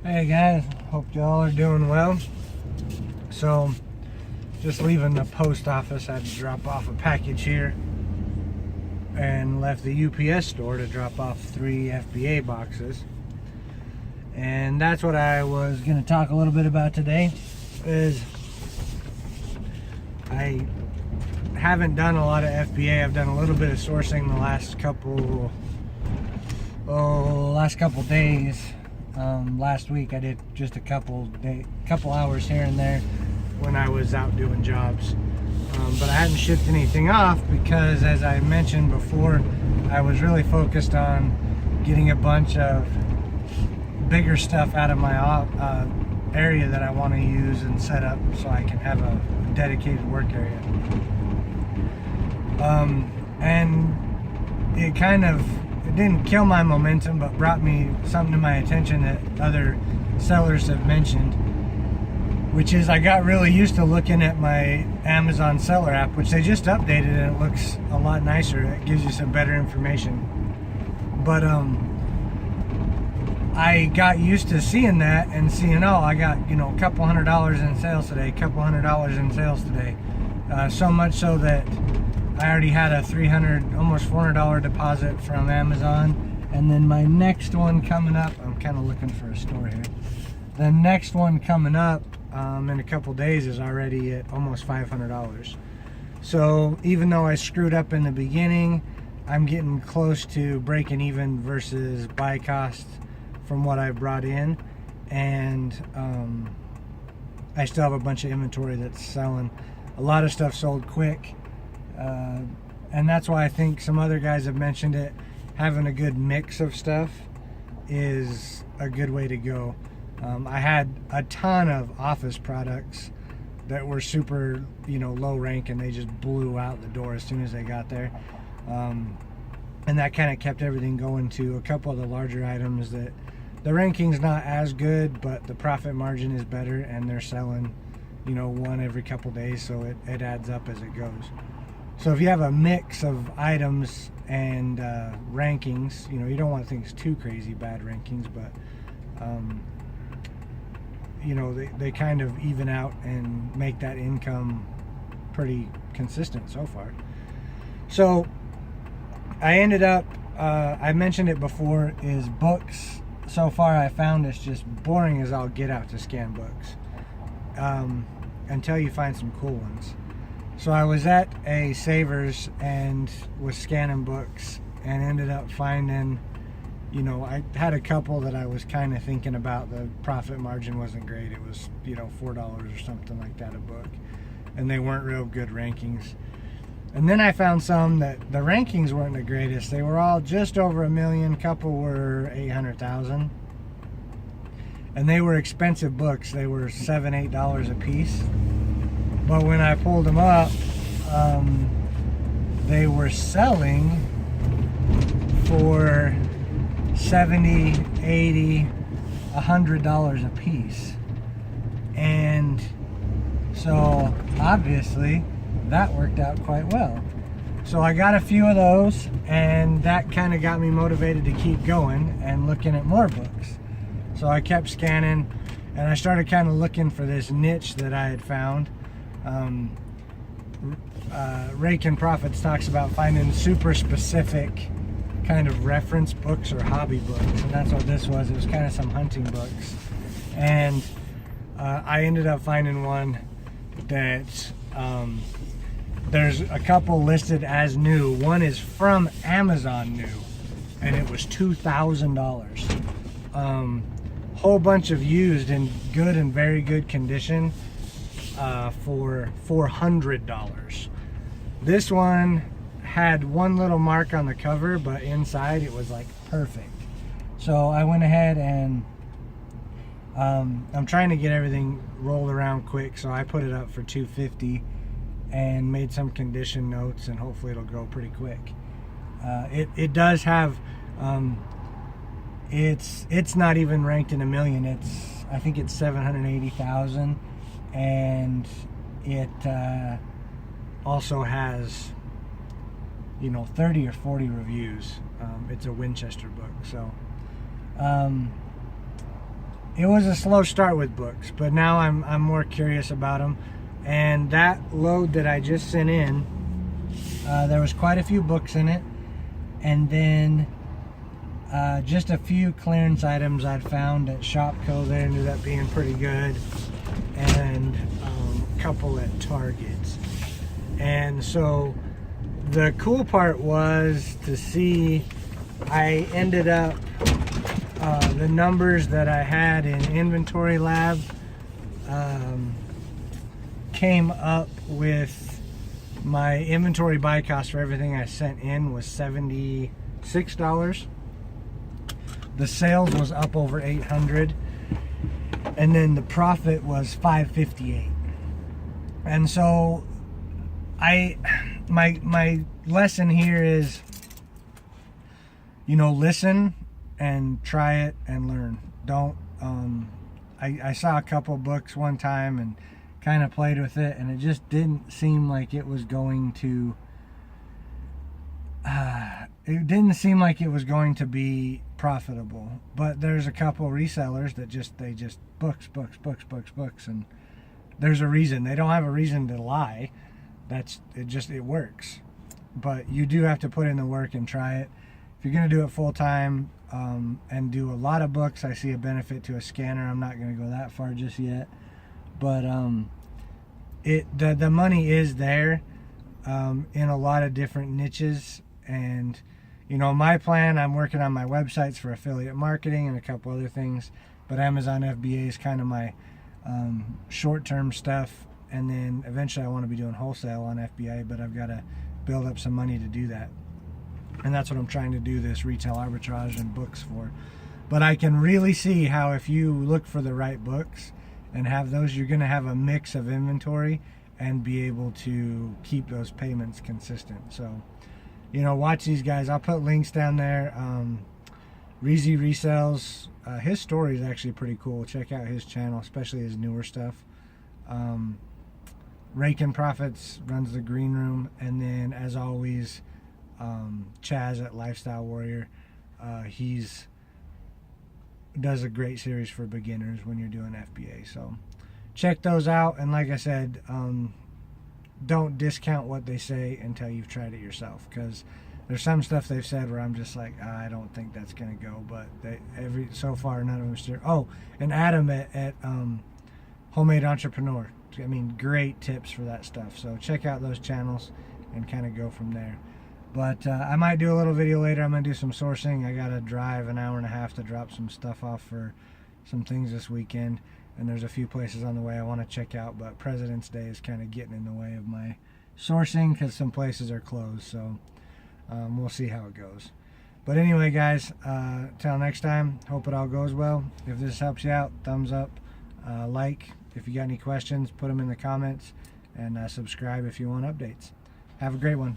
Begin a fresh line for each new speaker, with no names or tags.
Hey guys, hope y'all are doing well. So, just leaving the post office, I had to drop off a package here and left the UPS store to drop off 3 FBA boxes. And that's what I was going to talk a little bit about today. Is I haven't done a lot of FBA. I've done a little bit of sourcing the last couple days. Last week I did just a couple hours here and there when I was out doing jobs, but I hadn't shipped anything off because, as I mentioned before, I was really focused on getting a bunch of bigger stuff out of my area that I want to use and set up so I can have a dedicated work area. And it didn't kill my momentum, but brought me something to my attention that other sellers have mentioned, which is I got really used to looking at my Amazon seller app, which they just updated and it looks a lot nicer. It gives you some better information. But I got used to seeing that and seeing, oh, I got, a couple $100 in sales today, so much so that I already had a $300, almost $400 deposit from Amazon. And then my next one coming up, I'm kind of looking for a store here. The next one coming up in a couple days is already at almost $500. So even though I screwed up in the beginning, I'm getting close to breaking even versus buy cost from what I brought in. And I still have a bunch of inventory that's selling. A lot of stuff sold quick. And that's why I think some other guys have mentioned it. Having a good mix of stuff is a good way to go. I had a ton of office products that were super, low rank, and they just blew out the door as soon as they got there. And that kind of kept everything going to a couple of the larger items that the ranking's not as good, but the profit margin is better, and they're selling, one every couple days, so it adds up as it goes. So if you have a mix of items and rankings, you don't want things too crazy bad rankings, but they kind of even out and make that income pretty consistent so far. So I ended up, I mentioned it before, is books. So far I found it's just boring as all get out to scan books until you find some cool ones. So I was at a Savers and was scanning books and ended up finding, I had a couple that I was kind of thinking about. The profit margin wasn't great. It was, $4 or something like that a book. And they weren't real good rankings. And then I found some that the rankings weren't the greatest. They were all just over $1 million. A couple were 800,000. And they were expensive books. They were $7, $8 a piece. But when I pulled them up, they were selling for $70, $80, $100 a piece. And so obviously that worked out quite well. So I got a few of those, and that kind of got me motivated to keep going and looking at more books. So I kept scanning, and I started kind of looking for this niche that I had found. Rake and Profits talks about finding super specific kind of reference books or hobby books, and that's what this was. It was kind of some hunting books, and I ended up finding one that there's a couple listed as new. One is from Amazon new, and it was $2,000. Whole bunch of used in good and very good condition for $400. This one had one little mark on the cover, but inside it was like perfect. So I went ahead and I'm trying to get everything rolled around quick, so I put it up for $250 and made some condition notes, and hopefully it'll go pretty quick. It does have it's not even ranked in $1 million. I think it's 780,000, and it also has 30 or 40 reviews. It's a Winchester book, so it was a slow start with books, but now I'm more curious about them. And that load that I just sent in, there was quite a few books in it, and then just a few clearance items I'd found at Shopko that ended up being pretty good, and a couple at Target's. And so the cool part was to see I ended up the numbers that I had in Inventory Lab came up with my inventory buy cost for everything I sent in was $76. The sales was up over 800, and then the profit was $558. And so my lesson here is, you know, listen and try it and learn. Don't I saw a couple books one time and kind of played with it, and it just didn't seem like it was going to be profitable. But there's a couple resellers that they just books, and there's a reason. They don't have a reason to lie. It works. But you do have to put in the work and try it. If you're going to do it full time and do a lot of books, I see a benefit to a scanner. I'm not going to go that far just yet, but the money is there in a lot of different niches. And you know, my plan, I'm working on my websites for affiliate marketing and a couple other things, but Amazon FBA is kind of my short-term stuff, and then eventually I want to be doing wholesale on FBA, but I've got to build up some money to do that. And that's what I'm trying to do this retail arbitrage and books for. But I can really see how if you look for the right books and have those, you're going to have a mix of inventory and be able to keep those payments consistent. So, you know, watch these guys. I'll put links down there. Reezy Resells, his story is actually pretty cool. Check out his channel, especially his newer stuff. Rakin Profits runs the green room, and then as always, Chaz at Lifestyle Warrior, he's does a great series for beginners when you're doing FBA. So check those out, and like I said, don't discount what they say until you've tried it yourself, because there's some stuff they've said where I'm just like, I don't think that's gonna go, but so far none of them sure. Oh, and Adam at Homemade Entrepreneur, I mean, great tips for that stuff. So check out those channels and kind of go from there. But I might do a little video later. I'm going to do some sourcing. I got to drive an hour and a half to drop some stuff off for some things this weekend. And there's a few places on the way I want to check out. But President's Day is kind of getting in the way of my sourcing because some places are closed. So we'll see how it goes. But anyway, guys, till next time, hope it all goes well. If this helps you out, thumbs up, like. If you got any questions, put them in the comments, and subscribe if you want updates. Have a great one.